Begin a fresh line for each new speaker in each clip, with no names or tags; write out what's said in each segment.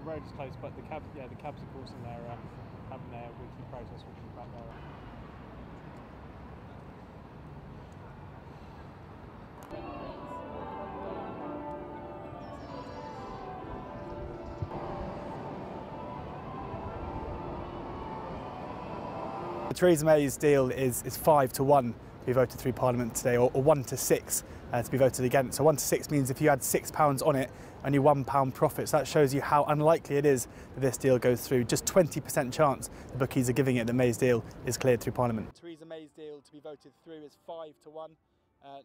road is closed, but the cabs of course in there having their weekly protest, which is back there.
Theresa May's deal is 5 to 1 to be voted through Parliament today, or 1 to 6 to be voted against. So 1 to 6 means if you had £6 on it, only £1 profit. So that shows you how unlikely it is that this deal goes through. Just 20% chance the bookies are giving it that May's deal is cleared through Parliament. Theresa May's deal to be voted through is 5 to 1.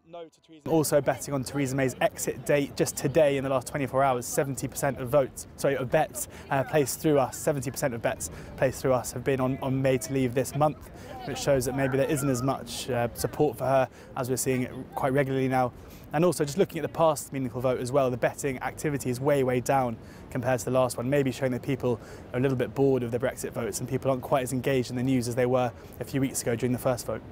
No to Theresa. Also betting on Theresa May's exit date just today in the last 24 hours, 70% of bets placed through us, 70% of bets placed through us have been on May to leave this month, which shows that maybe there isn't as much support for her as we're seeing it quite regularly now. And also just looking at the past meaningful vote as well, the betting activity is way down compared to the last one, maybe showing that people are a little bit bored of the Brexit votes and people aren't quite as engaged in the news as they were a few weeks ago during the first vote.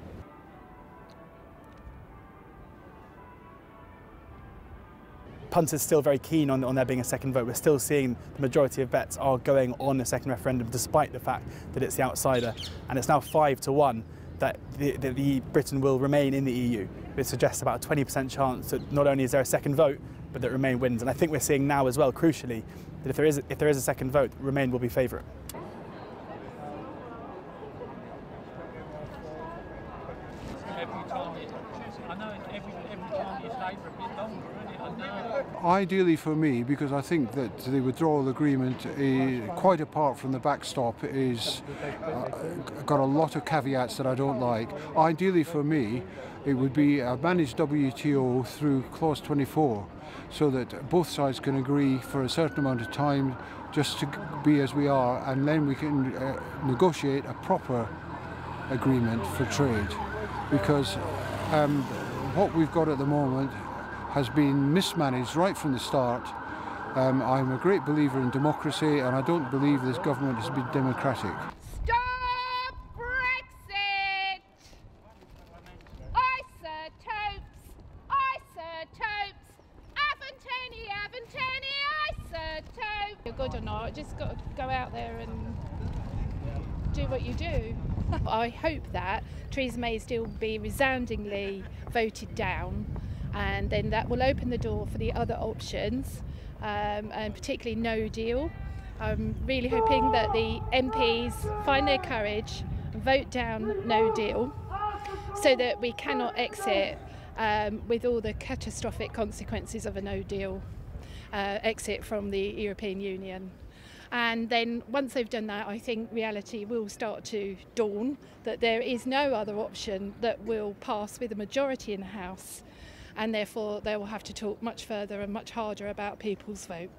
Punters still very keen on there being a second vote. We're still seeing the majority of bets are going on a second referendum, despite the fact that it's the outsider. And it's now 5 to 1 that Britain will remain in the EU. It suggests about a 20% chance that not only is there a second vote, but that Remain wins. And I think we're seeing now as well, crucially, that if there is a second vote, Remain will be favourite.
Ideally for me, because I think that the withdrawal agreement, quite apart from the backstop, is got a lot of caveats that I don't like. Ideally for me, it would be a managed WTO through clause 24, so that both sides can agree for a certain amount of time just to be as we are, and then we can negotiate a proper agreement for trade. Because what we've got at the moment has been mismanaged right from the start. I'm a great believer in democracy, and I don't believe this government has been democratic.
Stop Brexit! Isotopes! Isotopes! Aventini! Isotopes! You're good or not, just got to go out there and do what you do. I hope that Theresa May's deal will be resoundingly voted down, and then that will open the door for the other options, and particularly no deal. I'm really hoping that the MPs find their courage and vote down no deal, so that we cannot exit with all the catastrophic consequences of a no deal exit from the European Union. And then once they've done that, I think reality will start to dawn that there is no other option that will pass with a majority in the House, and therefore they will have to talk much further and much harder about people's vote.